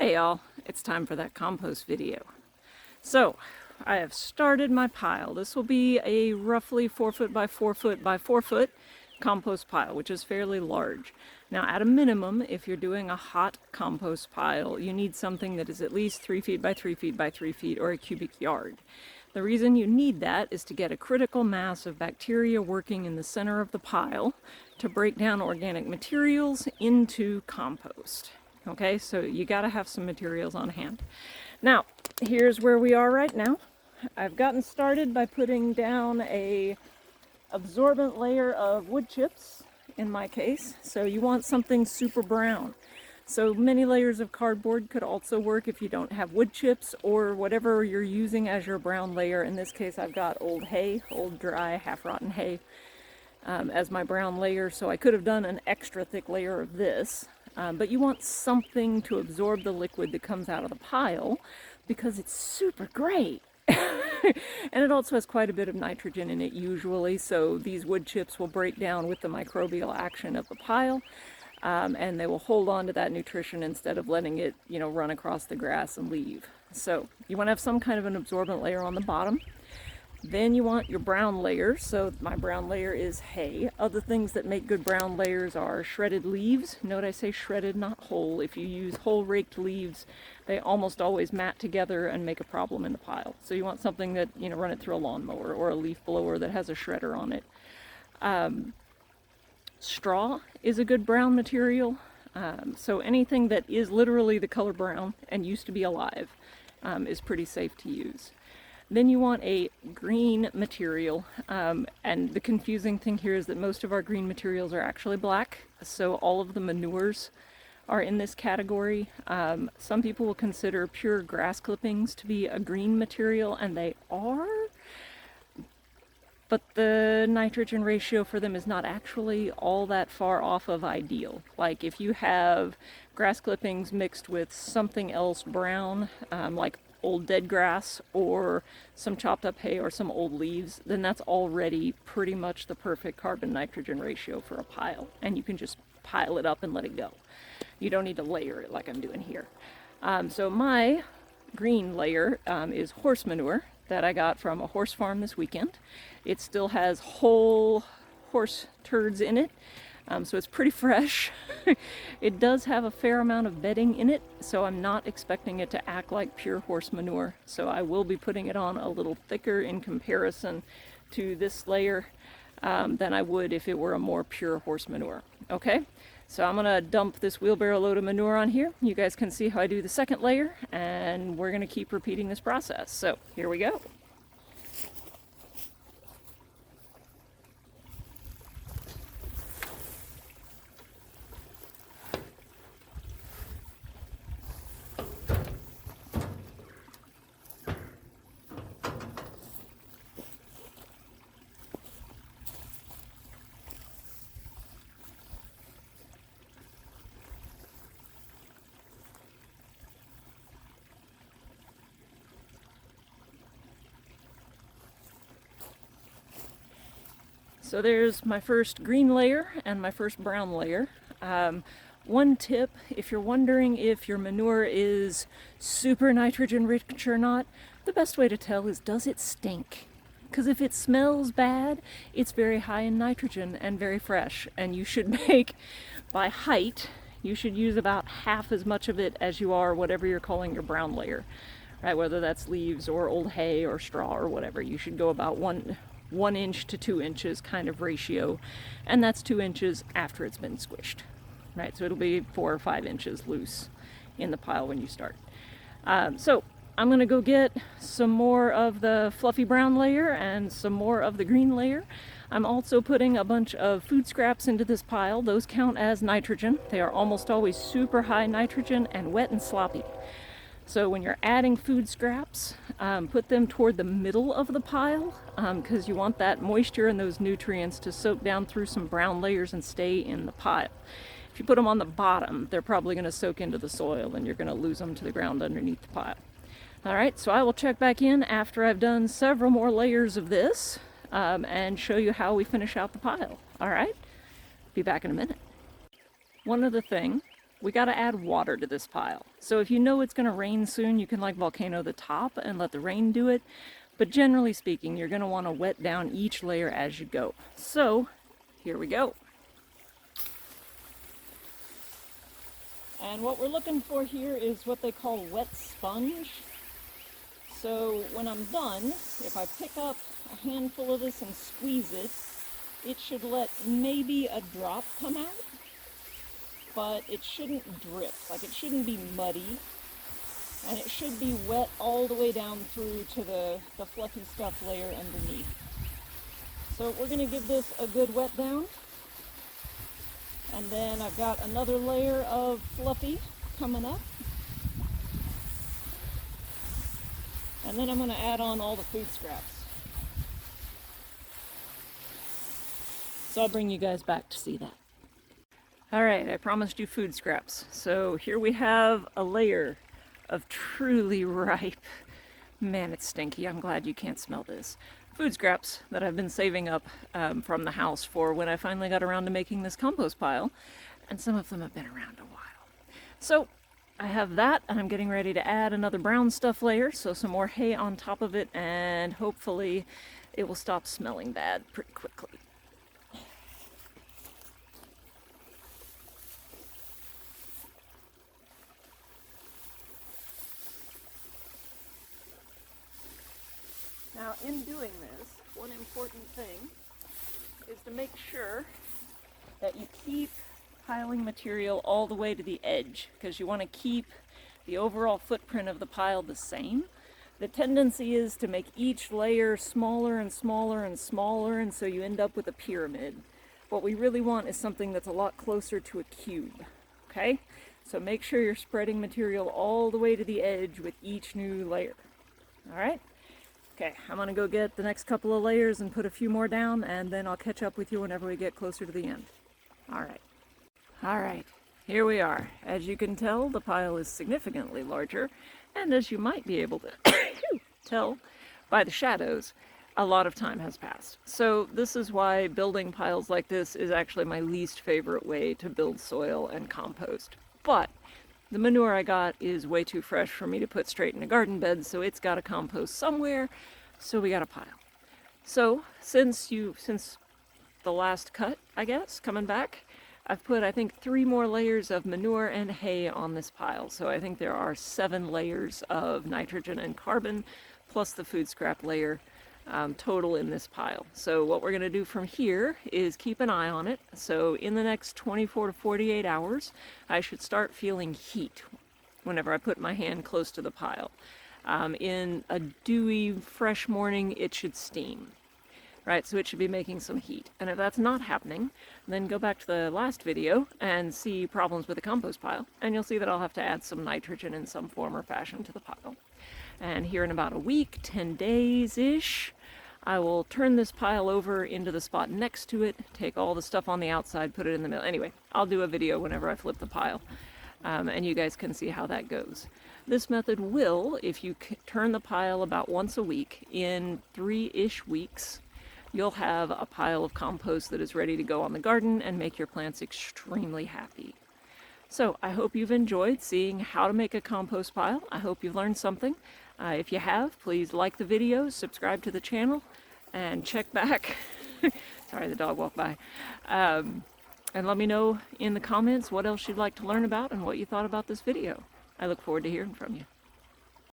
Hey y'all, it's time for that compost video. So, I have started my pile. This will be a roughly 4 foot by 4 foot by 4 foot compost pile, which is fairly large. Now, at a minimum, if you're doing a hot compost pile, you need something that is at least 3 feet by 3 feet by 3 feet, or a cubic yard. The reason you need that is to get a critical mass of bacteria working in the center of the pile to break down organic materials into compost. Okay, so you gotta have some materials on hand. Now, here's where we are right now. I've gotten started by putting down a absorbent layer of wood chips, in my case. So you want something super brown. So many layers of cardboard could also work if you don't have wood chips or whatever you're using as your brown layer. In this case, I've got old hay, old dry, half-rotten hay as my brown layer. So I could have done an extra thick layer of this. But you want something to absorb the liquid that comes out of the pile because it's super great. And it also has quite a bit of nitrogen in it usually, so these wood chips will break down with the microbial action of the pile, and they will hold on to that nutrition instead of letting it, run across the grass and leave. So you want to have some kind of an absorbent layer on the bottom. Then you want your brown layer. So my brown layer is hay. Other things that make good brown layers are shredded leaves. Note I say shredded, not whole. If you use whole raked leaves, they almost always mat together and make a problem in the pile. So you want something that, run it through a lawnmower or a leaf blower that has a shredder on it. Straw is a good brown material. So anything that is literally the color brown and used to be alive is pretty safe to use. Then you want a green material, and the confusing thing here is that most of our green materials are actually black, so all of the manures are in this category. Some people will consider pure grass clippings to be a green material, and they are, but the nitrogen ratio for them is not actually all that far off of ideal. Like if you have grass clippings mixed with something else brown, like old dead grass or some chopped up hay or some old leaves, then that's already pretty much the perfect carbon nitrogen ratio for a pile, and you can just pile it up and let it go. You don't need to layer it like I'm doing here. So my green layer is horse manure that I got from a horse farm this weekend. It still has whole horse turds in it. So it's pretty fresh. It does have a fair amount of bedding in it, so I'm not expecting it to act like pure horse manure. So I will be putting it on a little thicker in comparison to this layer than I would if it were a more pure horse manure. Okay, so I'm gonna dump this wheelbarrow load of manure on here. You guys can see how I do the second layer, and we're gonna keep repeating this process. So here we go. So there's my first green layer and my first brown layer. One tip, if you're wondering if your manure is super nitrogen rich or not, the best way to tell is, does it stink? Because if it smells bad, it's very high in nitrogen and very fresh, and you should make, by height, you should use about half as much of it as you are whatever you're calling your brown layer, right? Whether that's leaves or old hay or straw or whatever, you should go about 1 inch to 2 inches kind of ratio, and that's 2 inches after it's been squished, right? So it'll be 4 or 5 inches loose in the pile when you start. So I'm gonna go get some more of the fluffy brown layer and some more of the green layer. I'm also putting a bunch of food scraps into this pile. Those count as nitrogen. They are almost always super high nitrogen and wet and sloppy. So when you're adding food scraps, put them toward the middle of the pile because you want that moisture and those nutrients to soak down through some brown layers and stay in the pile. If you put them on the bottom, they're probably going to soak into the soil and you're going to lose them to the ground underneath the pile. All right, so I will check back in after I've done several more layers of this and show you how we finish out the pile. All right, be back in a minute. One other thing we got to add water to this pile. So if you know it's going to rain soon, you can like volcano the top and let the rain do it. But generally speaking, you're going to want to wet down each layer as you go. So here we go. And what we're looking for here is what they call wet sponge. So when I'm done, if I pick up a handful of this and squeeze it, it should let maybe a drop come out, but it shouldn't drip, like it shouldn't be muddy, and it should be wet all the way down through to the fluffy stuff layer underneath. So we're going to give this a good wet down, and then I've got another layer of fluffy coming up. And then I'm going to add on all the food scraps. So I'll bring you guys back to see that. Alright, I promised you food scraps. So here we have a layer of truly ripe, man it's stinky, I'm glad you can't smell this, food scraps that I've been saving up from the house for when I finally got around to making this compost pile. And some of them have been around a while. So I have that, and I'm getting ready to add another brown stuff layer, so some more hay on top of it, and hopefully it will stop smelling bad pretty quickly. Now, in doing this, one important thing is to make sure that you keep piling material all the way to the edge, because you want to keep the overall footprint of the pile the same. The tendency is to make each layer smaller and smaller and smaller, and so you end up with a pyramid. What we really want is something that's a lot closer to a cube, okay? So make sure you're spreading material all the way to the edge with each new layer, all right? Okay, I'm gonna go get the next couple of layers and put a few more down, and then I'll catch up with you whenever we get closer to the end. All right. Alright, here we are. As you can tell, the pile is significantly larger, and as you might be able to tell by the shadows, a lot of time has passed. So this is why building piles like this is actually my least favorite way to build soil and compost. But the manure I got is way too fresh for me to put straight in a garden bed, so it's got to compost somewhere, so we got a pile. So since the last cut, I guess, coming back, I've put, I think, 3 more layers of manure and hay on this pile. So I think there are 7 layers of nitrogen and carbon, plus the food scrap layer total in this pile. So what we're going to do from here is keep an eye on it. So in the next 24 to 48 hours, I should start feeling heat whenever I put my hand close to the pile. In a dewy, fresh morning, it should steam. Right, so it should be making some heat. And if that's not happening, then go back to the last video and see problems with the compost pile, and you'll see that I'll have to add some nitrogen in some form or fashion to the pile. And here in about a week, 10 days-ish, I will turn this pile over into the spot next to it, take all the stuff on the outside, put it in the middle. Anyway, I'll do a video whenever I flip the pile, and you guys can see how that goes. This method will, if you turn the pile about once a week, in 3-ish weeks, you'll have a pile of compost that is ready to go on the garden and make your plants extremely happy. So I hope you've enjoyed seeing how to make a compost pile. I hope you've learned something. If you have, please like the video, subscribe to the channel, and check back. Sorry, the dog walked by. And let me know in the comments what else you'd like to learn about and what you thought about this video. I look forward to hearing from you.